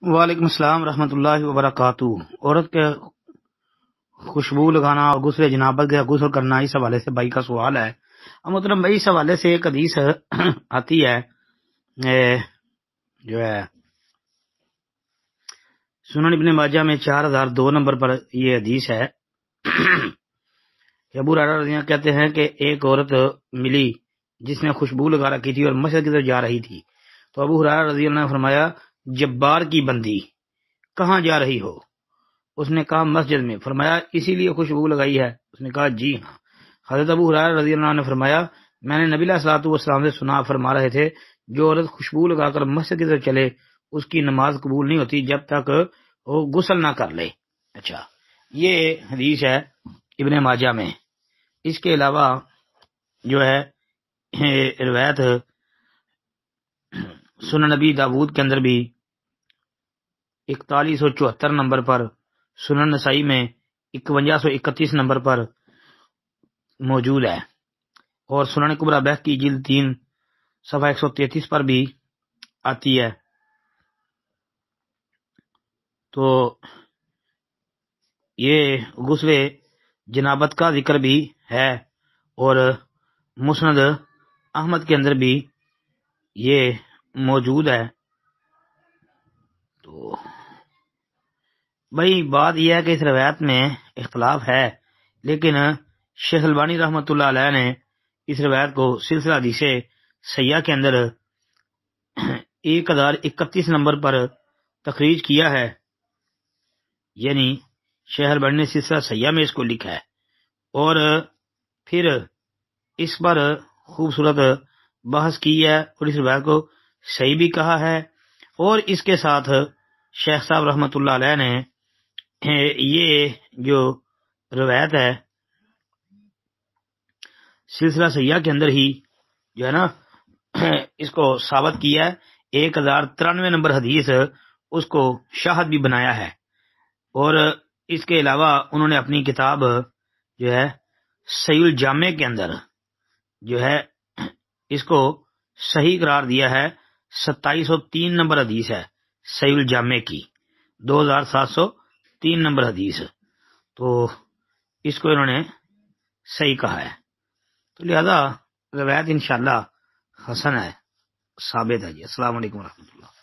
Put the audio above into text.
وعلیکم السلام ورحمۃ اللہ وبرکاتہ۔ عورت کے خوشبو لگانا اور غسل جنابت کا غسل کرنا، اس حوالے سے بھائی کا سوال ہے۔ محترم بھائی، اس حوالے سے ایک حدیث آتی ہے، جو ہے سنن ابن ماجہ میں 4002 نمبر پر یہ حدیث ہے کہ ابو ہریرہ رضی اللہ عنہ کہتے ہیں کہ ایک عورت ملی جس نے خوشبو لگا رکھی تھی اور مسجد کی طرف جا رہی تھی، تو ابو ہریرہ رضی اللہ عنہ نے فرمایا، جبار کی بندی، کہاں جا رہی ہو؟ اس نے کہا مسجد میں۔ فرمایا اسی لیے خوشبو لگائی ہے؟ اس نے کہا جی ہاں۔ حضرت ابو ہریرہ رضی اللہ عنہ نے فرمایا، میں نے نبی علیہ الصلوۃ والسلام سے سنا، فرما رہے تھے جو عورت خوشبو لگا کر مسجد کی طرف چلے اس کی نماز قبول نہیں ہوتی جب تک وہ غسل نہ کر لے۔ اچھا، یہ حدیث ہے ابن ماجہ میں۔ اس کے علاوہ جو ہے روایت سنن نبی داود کے اندر بھی 4174 نمبر پر، سنن نسائی میں 5131 نمبر پر موجود ہے، اور سنن کبریٰ بہقی جلد 3 صفحہ 133 پر بھی آتی ہے۔ تو یہ غسل جنابت کا ذکر بھی ہے، اور مسند احمد کے اندر بھی یہ موجود ہے۔ تو بھائی بات یہ ہے کہ اس روایت میں اختلاف ہے، لیکن شیخ البانی رحمۃ اللہ علیہ نے اس روایت کو سلسلہ حدیث صحیحہ کے اندر 1031 نمبر پر تخریج کیا ہے، یعنی شیخ البانی نے سلسلہ صحیحہ میں اس کو لکھا ہے، اور پھر اس پر خوبصورت بحث کی ہے اور اس روایت کو صحیح بھی کہا ہے، اور اس کے ساتھ شیخ صاحب رحمۃ اللہ علیہ نے یہ جو روایت ہے سلسلہ صحیحہ کے اندر ہی جو ہے نا اس کو ثابت کیا ہے، 1093 نمبر حدیث اس کو شاہد بھی بنایا ہے، اور اس کے علاوہ انہوں نے اپنی کتاب جو ہے صحیح الجامع کے اندر جو ہے اس کو صحیح قرار دیا ہے۔ 2703 نمبر حدیث ہے صحیح الجامع کی، 2703 نمبر حدیث، تو اس کو انہوں نے صحیح کہا ہے، تو لہذا روایت انشاءاللہ حسن ہے، ثابت ہے جی۔ السلام علیکم ورحمۃ اللہ۔